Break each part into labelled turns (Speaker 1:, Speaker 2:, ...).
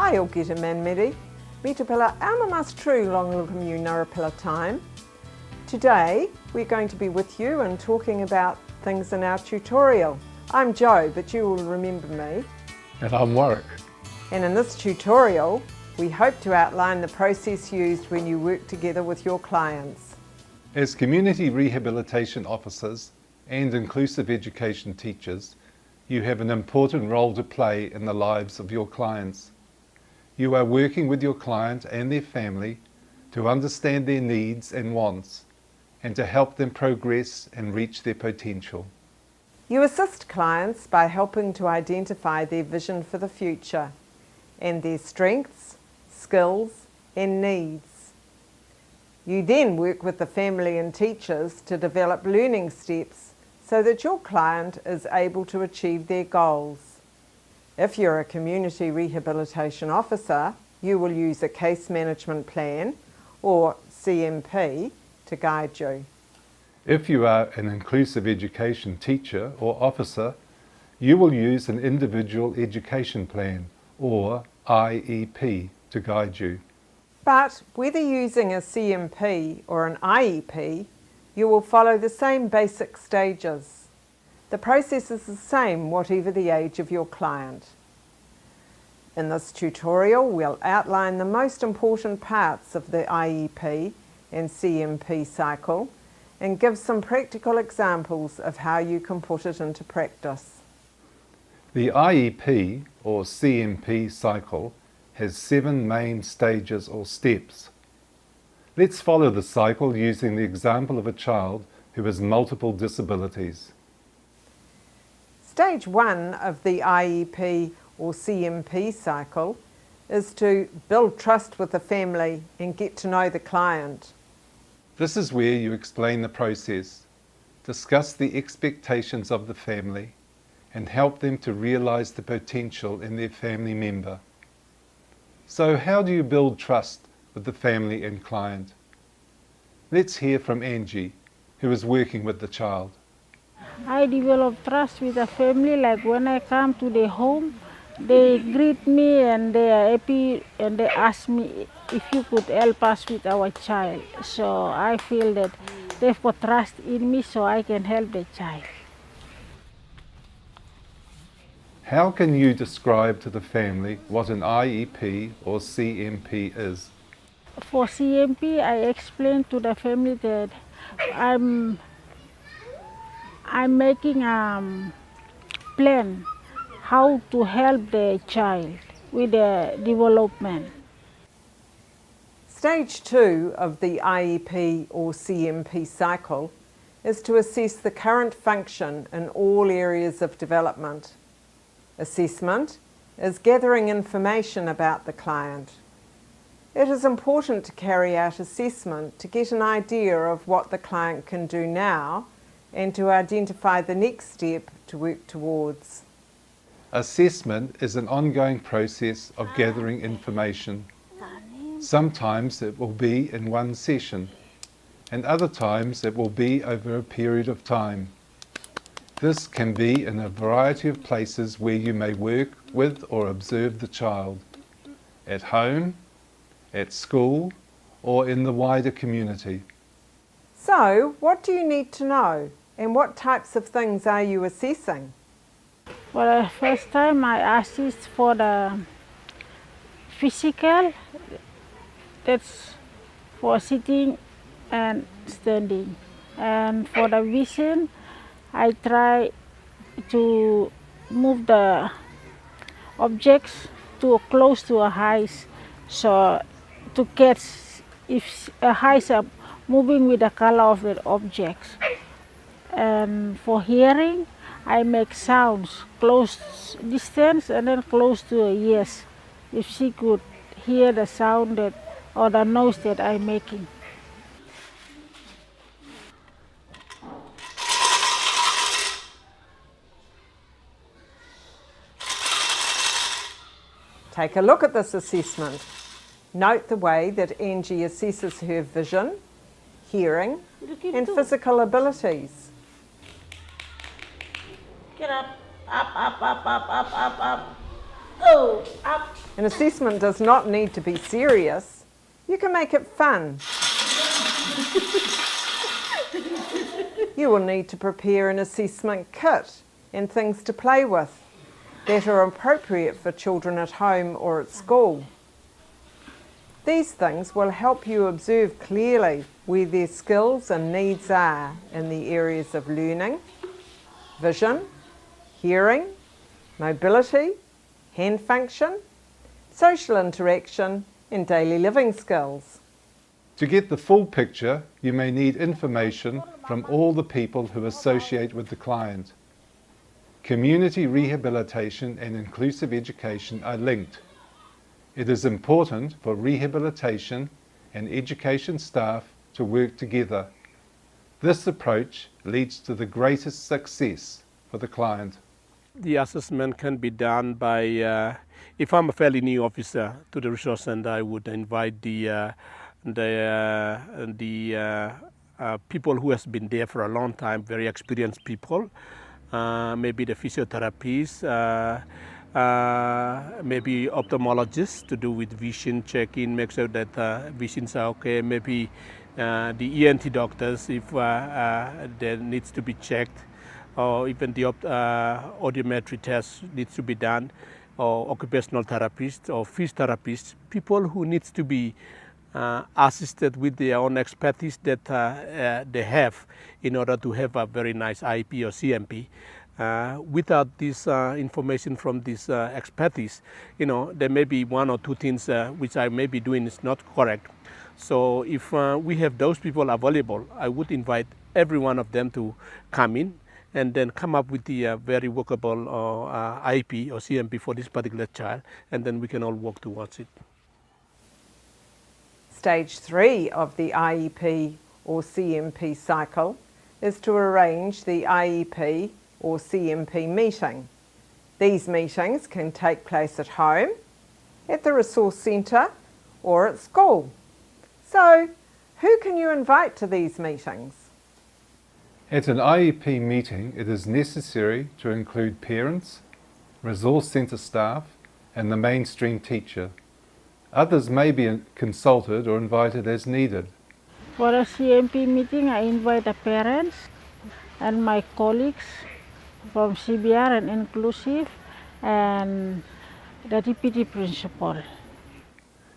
Speaker 1: Hai o ki te manmeri, me te pila ama mas true long lukumu narapila time. Today we're going to be with you and talking about things in our tutorial. I'm Jo, but you will remember me.
Speaker 2: And I'm Warwick.
Speaker 1: And in this tutorial, we hope to outline the process used when you work together with your clients.
Speaker 2: As community rehabilitation officers and inclusive education teachers, you have an important role to play in the lives of your clients. You are working with your client and their family to understand their needs and wants and to help them progress and reach their potential.
Speaker 1: You assist clients by helping to identify their vision for the future and their strengths, skills and needs. You then work with the family and teachers to develop learning steps so that your client is able to achieve their goals. If you're a community rehabilitation officer, you will use a case management plan or CMP to guide you.
Speaker 2: If you are an inclusive education teacher or officer, you will use an individual education plan or IEP to guide you.
Speaker 1: But whether using a CMP or an IEP, you will follow the same basic stages. The process is the same whatever the age of your client. In this tutorial, we'll outline the most important parts of the IEP and CMP cycle and give some practical examples of how you can put it into practice.
Speaker 2: The IEP or CMP cycle has 7 main stages or steps. Let's follow the cycle using the example of a child who has multiple disabilities.
Speaker 1: Stage 1 of the IEP or CMP cycle is to build trust with the family and get to know the client.
Speaker 2: This is where you explain the process, discuss the expectations of the family, and help them to realise the potential in their family member. So how do you build trust with the family and client? Let's hear from Angie, who is working with the child.
Speaker 3: I develop trust with the family, like when I come to the home, they greet me and they are happy and they ask me if you could help us with our child. So I feel that they've got trust in me so I can help the child.
Speaker 2: How can you describe to the family what an IEP or CMP is?
Speaker 3: For CMP, I explain to the family that I'm making a plan how to help the child with the development.
Speaker 1: Stage 2 of the IEP or CMP cycle is to assess the current function in all areas of development. Assessment is gathering information about the client. It is important to carry out assessment to get an idea of what the client can do now and to identify the next step to work towards.
Speaker 2: Assessment is an ongoing process of gathering information. Sometimes it will be in one session, and other times it will be over a period of time. This can be in a variety of places where you may work with or observe the child, at home, at school, or in the wider community.
Speaker 1: So, what do you need to know, and what types of things are you assessing?
Speaker 3: For the first time, I assist for the physical, that's for sitting and standing. And for the vision, I try to move the objects too close to a eyes, so to catch if eyes are moving with the color of the objects. And for hearing, I make sounds close distance and then close to her ears, if she could hear the sound that, or the noise that I'm making.
Speaker 1: Take a look at this assessment. Note the way that Angie assesses her vision, hearing and physical abilities.
Speaker 4: Get up, up, up, up, up, up, up, up.
Speaker 3: Oh, up.
Speaker 1: An assessment does not need to be serious. You can make it fun. You will need to prepare an assessment kit and things to play with that are appropriate for children at home or at school. These things will help you observe clearly where their skills and needs are in the areas of learning, vision, hearing, mobility, hand function, social interaction, and daily living skills.
Speaker 2: To get the full picture, you may need information from all the people who associate with the client. Community rehabilitation and inclusive education are linked. It is important for rehabilitation and education staff to work together. This approach leads to the greatest success for the client.
Speaker 4: The assessment can be done by, if I'm a fairly new officer to the resource center, I would invite the people who has been there for a long time, very experienced people, maybe the physiotherapists, maybe ophthalmologists to do with vision checking, make sure that visions are okay, maybe the ENT doctors if there needs to be checked, or even the audiometry test needs to be done, or occupational therapists or physiotherapists, people who needs to be assisted with their own expertise that they have in order to have a very nice IEP or CMP. Without this information from this expertise, there may be one or two things which I may be doing is not correct. So if we have those people available, I would invite every one of them to come in and then come up with the very workable IEP or CMP for this particular child, and then we can all work towards it.
Speaker 1: Stage 3 of the IEP or CMP cycle is to arrange the IEP or CMP meeting. These meetings can take place at home, at the resource centre or at school. So, who can you invite to these meetings?
Speaker 2: At an IEP meeting, it is necessary to include parents, resource centre staff and the mainstream teacher. Others may be consulted or invited as needed.
Speaker 3: For a CMP meeting, I invite the parents and my colleagues from CBR and Inclusive and the deputy principal.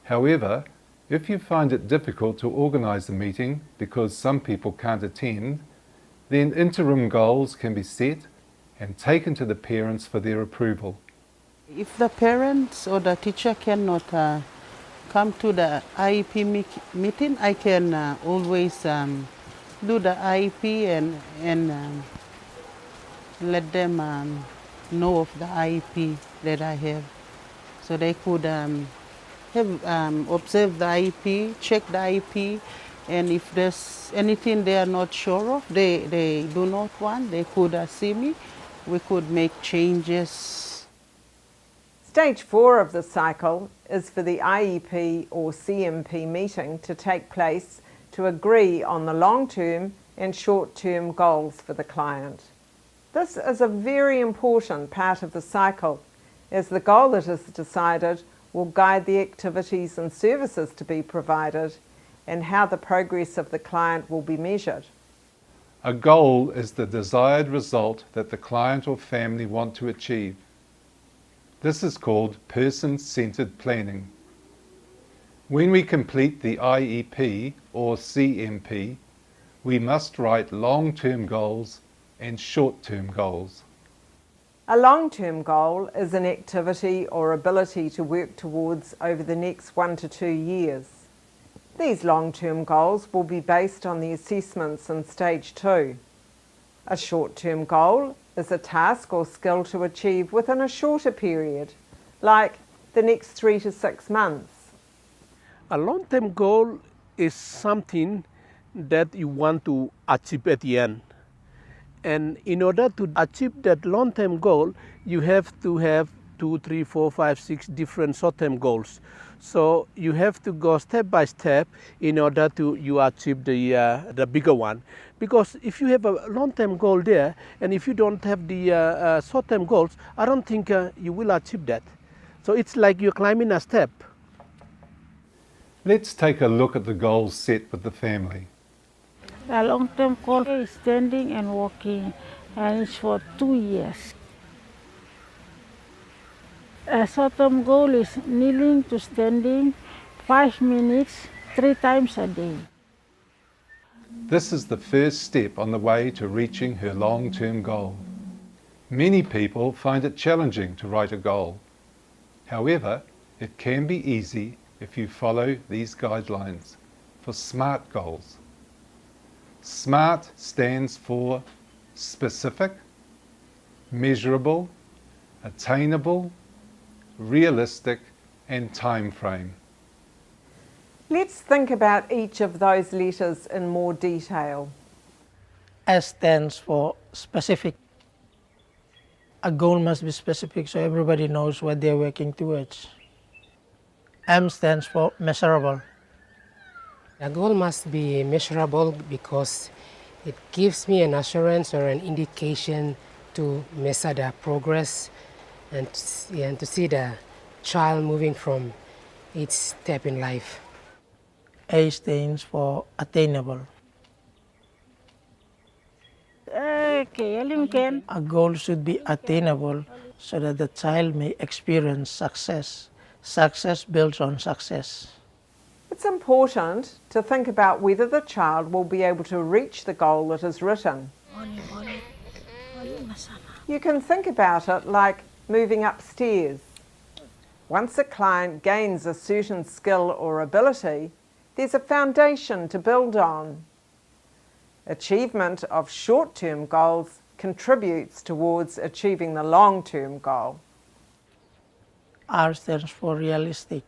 Speaker 2: However, if you find it difficult to organise the meeting because some people can't attend, then interim goals can be set and taken to the parents for their approval.
Speaker 5: If the parents or the teacher cannot come to the IEP meeting, I can always do the IEP and let them know of the IEP that I have. So they could observe the IEP, check the IEP, and if there's anything they are not sure of, they do not want, they could see me. We could make changes.
Speaker 1: Stage 4 of the cycle is for the IEP or CMP meeting to take place to agree on the long-term and short-term goals for the client. This is a very important part of the cycle, as the goal that is decided will guide the activities and services to be provided and how the progress of the client will be measured.
Speaker 2: A goal is the desired result that the client or family want to achieve. This is called person-centered planning. When we complete the IEP or CMP, we must write long-term goals and short-term goals.
Speaker 1: A long-term goal is an activity or ability to work towards over the next 1 to 2 years. These long-term goals will be based on the assessments in Stage 2. A short-term goal is a task or skill to achieve within a shorter period, like the next 3 to 6 months.
Speaker 4: A long-term goal is something that you want to achieve at the end. And in order to achieve that long-term goal, you have to have 2, 3, 4, 5, 6 different short-term goals. So you have to go step by step in order to you achieve the bigger one. Because if you have a long-term goal there, and if you don't have the short-term goals, I don't think you will achieve that. So it's like you're climbing a step.
Speaker 2: Let's take a look at the goals set with the family.
Speaker 3: The long-term goal is standing and walking, and it's for 2 years. A short-term goal is kneeling to standing 5 minutes, 3 times a day.
Speaker 2: This is the first step on the way to reaching her long-term goal. Many people find it challenging to write a goal. However, it can be easy if you follow these guidelines for SMART goals. SMART stands for specific, measurable, attainable, realistic, and time frame.
Speaker 1: Let's think about each of those letters in more detail.
Speaker 6: S stands for specific. A goal must be specific so everybody knows what they're working towards. M stands for measurable.
Speaker 7: A goal must be measurable because it gives me an assurance or an indication to measure the progress and to see the child moving from each step in life.
Speaker 6: A stands for attainable. A goal should be attainable so that the child may experience success. Success builds on success.
Speaker 1: It's important to think about whether the child will be able to reach the goal that is written. You can think about it like moving upstairs. Once a client gains a certain skill or ability, there's a foundation to build on. Achievement of short-term goals contributes towards achieving the long-term goal.
Speaker 6: R stands for realistic.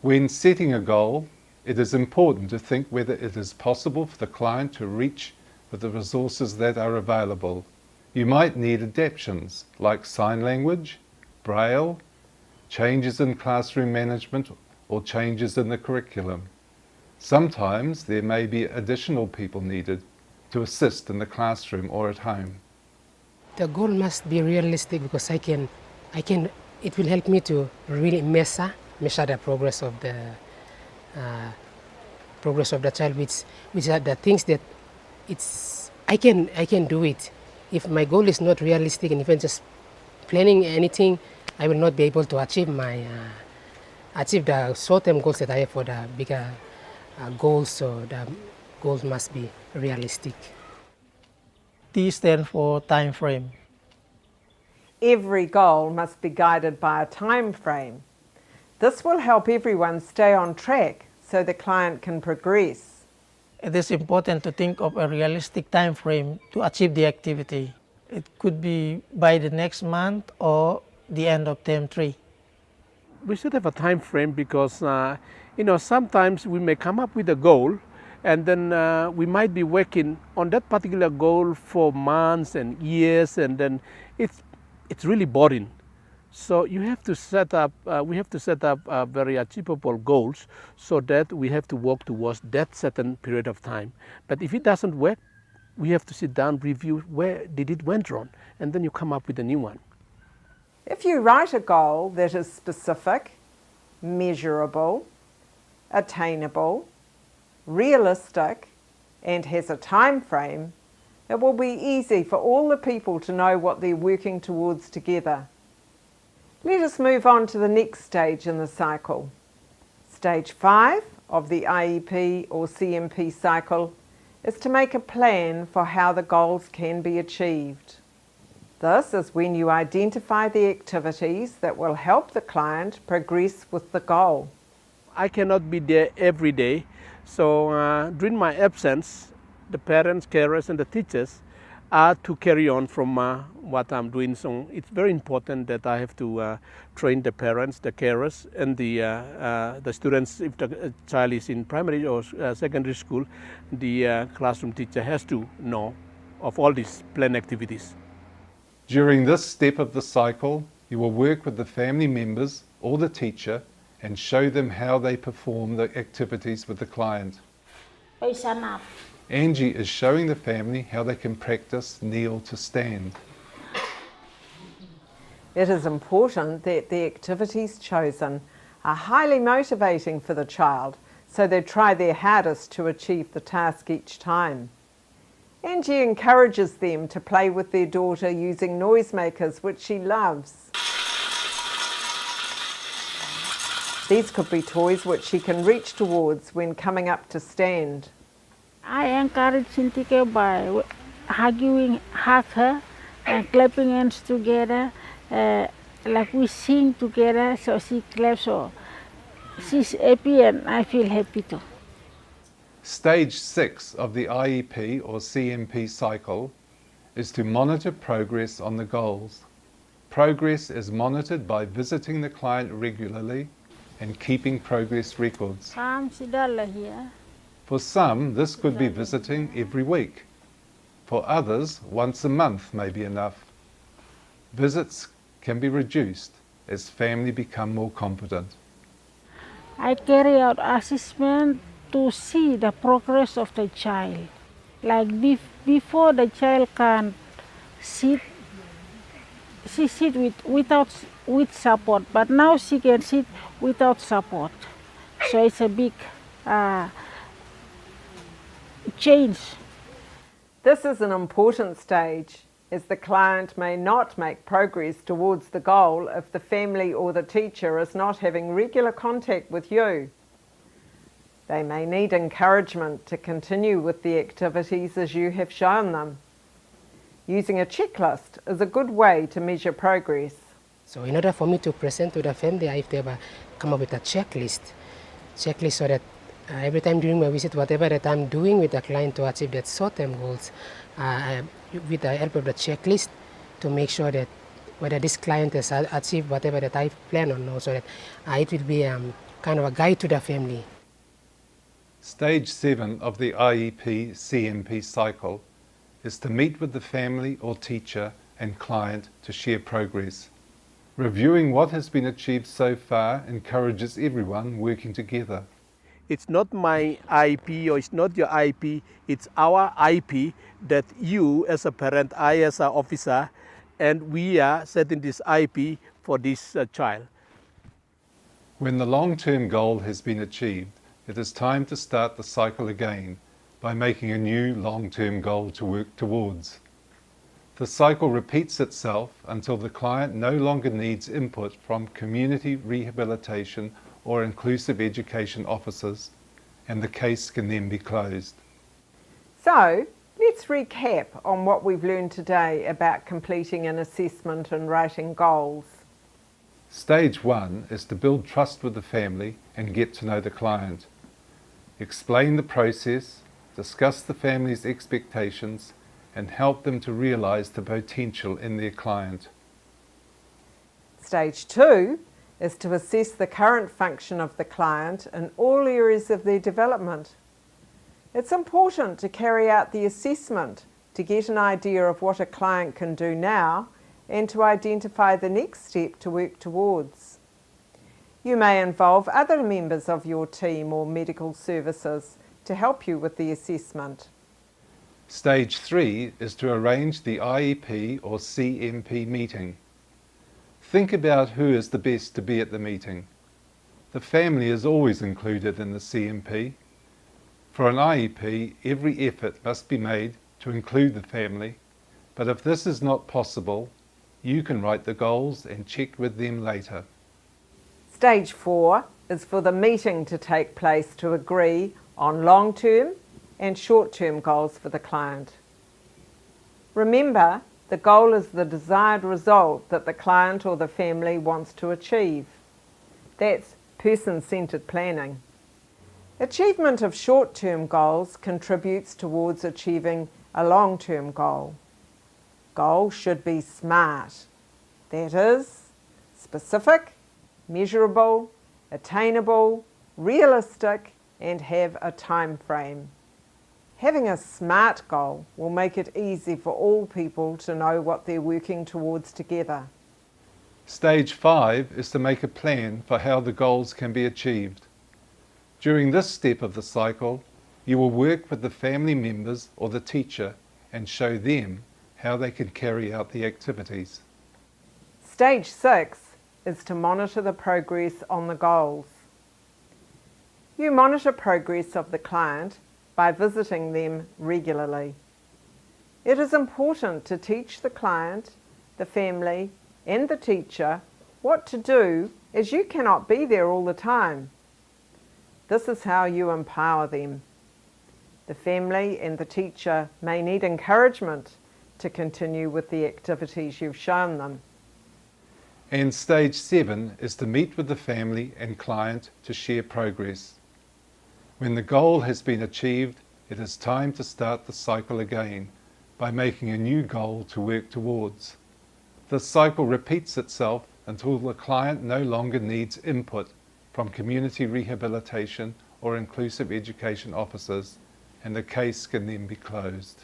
Speaker 2: When setting a goal, it is important to think whether it is possible for the client to reach with the resources that are available. You might need adaptations like sign language, braille, changes in classroom management, or changes in the curriculum. Sometimes there may be additional people needed to assist in the classroom or at home.
Speaker 7: The goal must be realistic because it will help me to really measure the progress of the child, which are the things that I can do it. If my goal is not realistic and if I'm just planning anything, I will not be able to achieve the short-term goals that I have for the bigger goals. So the goals must be realistic.
Speaker 6: T stands for time frame.
Speaker 1: Every goal must be guided by a time frame. This will help everyone stay on track so the client can progress.
Speaker 6: It is important to think of a realistic time frame to achieve the activity. It could be by the next month or the end of term 3.
Speaker 4: We should have a time frame because sometimes we may come up with a goal and then we might be working on that particular goal for months and years, and then it's really boring. So we have to set up very achievable goals so that we have to work towards that certain period of time. But if it doesn't work, we have to sit down, review where did it went wrong, and then you come up with a new one.
Speaker 1: If you write a goal that is specific, measurable, attainable, realistic, and has a time frame, it will be easy for all the people to know what they're working towards together. Let us move on to the next stage in the cycle. Stage 5 of the IEP or CMP cycle is to make a plan for how the goals can be achieved. This is when you identify the activities that will help the client progress with the goal.
Speaker 4: I cannot be there every day, so during my absence, the parents, carers and the teachers are to carry on from what I'm doing. So it's very important that I have to train the parents, the carers and the students. If the child is in primary or secondary school, the classroom teacher has to know of all these planned activities.
Speaker 2: During this step of the cycle, you will work with the family members or the teacher and show them how they perform the activities with the client. Angie is showing the family how they can practice kneel to stand.
Speaker 1: It is important that the activities chosen are highly motivating for the child, so they try their hardest to achieve the task each time. Angie encourages them to play with their daughter using noisemakers, which she loves. These could be toys which she can reach towards when coming up to stand.
Speaker 3: I encourage Cynthia by hug her and clapping hands together, like we sing together, so she claps, so she's happy and I feel happy too.
Speaker 2: Stage 6 of the IEP or CMP cycle is to monitor progress on the goals. Progress is monitored by visiting the client regularly and keeping progress records. For some, this could be visiting every week. For others, once a month may be enough. Visits can be reduced as family become more competent.
Speaker 3: I carry out assessment to see the progress of the child. Like before the child can't sit, she sit with support, but now she can sit without support. So it's a big change.
Speaker 1: This is an important stage, as the client may not make progress towards the goal if the family or the teacher is not having regular contact with you. They may need encouragement to continue with the activities as you have shown them. Using a checklist is a good way to measure progress.
Speaker 7: So in order for me to present to the family, I have to come up with a checklist so that every time during my visit, whatever that I'm doing with the client to achieve that short-term goals, with the help of the checklist to make sure that whether this client has achieved whatever that I plan on, so that it will be kind of a guide to the family.
Speaker 2: Stage 7 of the IEP CMP cycle is to meet with the family or teacher and client to share progress. Reviewing what has been achieved so far encourages everyone working together.
Speaker 4: It's not my IEP or it's not your IEP, it's our IEP that you as a parent, I as an officer, and we are setting this IEP for this child.
Speaker 2: When the long-term goal has been achieved, it is time to start the cycle again by making a new long-term goal to work towards. The cycle repeats itself until the client no longer needs input from community rehabilitation or inclusive education officers, and the case can then be closed.
Speaker 1: So, let's recap on what we've learned today about completing an assessment and writing goals.
Speaker 2: Stage 1 is to build trust with the family and get to know the client. Explain the process, discuss the family's expectations, and help them to realise the potential in their client.
Speaker 1: Stage 2 is to assess the current function of the client in all areas of their development. It's important to carry out the assessment to get an idea of what a client can do now and to identify the next step to work towards. You may involve other members of your team or medical services to help you with the assessment.
Speaker 2: Stage 3 is to arrange the IEP or CMP meeting. Think about who is the best to be at the meeting. The family is always included in the CMP. For an IEP, every effort must be made to include the family, but if this is not possible, you can write the goals and check with them later.
Speaker 1: Stage 4 is for the meeting to take place to agree on long-term and short-term goals for the client. Remember, the goal is the desired result that the client or the family wants to achieve. That's person-centred planning. Achievement of short-term goals contributes towards achieving a long-term goal. Goals should be SMART. That is, specific, measurable, attainable, realistic, and have a time frame. Having a SMART goal will make it easy for all people to know what they're working towards together.
Speaker 2: Stage 5 is to make a plan for how the goals can be achieved. During this step of the cycle, you will work with the family members or the teacher and show them how they can carry out the activities.
Speaker 1: Stage 6 is to monitor the progress on the goals. You monitor progress of the client by visiting them regularly. It is important to teach the client, the family, and the teacher what to do, as you cannot be there all the time. This is how you empower them. The family and the teacher may need encouragement to continue with the activities you've shown them.
Speaker 2: And stage 7 is to meet with the family and client to share progress. When the goal has been achieved, it is time to start the cycle again by making a new goal to work towards. This cycle repeats itself until the client no longer needs input from community rehabilitation or inclusive education officers, and the case can then be closed.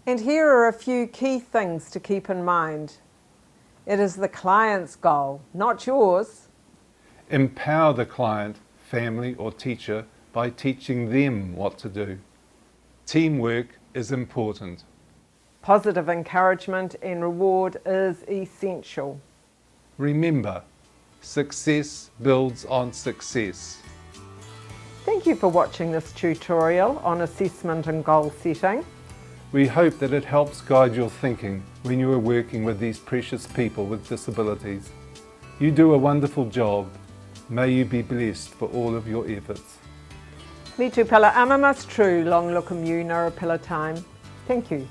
Speaker 1: And here are a few key things to keep in mind. It is the client's goal, not yours.
Speaker 2: Empower the client, family or teacher by teaching them what to do. Teamwork is important.
Speaker 1: Positive encouragement and reward is essential.
Speaker 2: Remember, success builds on success.
Speaker 1: Thank you for watching this tutorial on assessment and goal setting.
Speaker 2: We hope that it helps guide your thinking when you are working with these precious people with disabilities. You do a wonderful job. May you be blessed for all of your efforts.
Speaker 1: Me tupela amamas true long lookum you nara pila time. Thank you.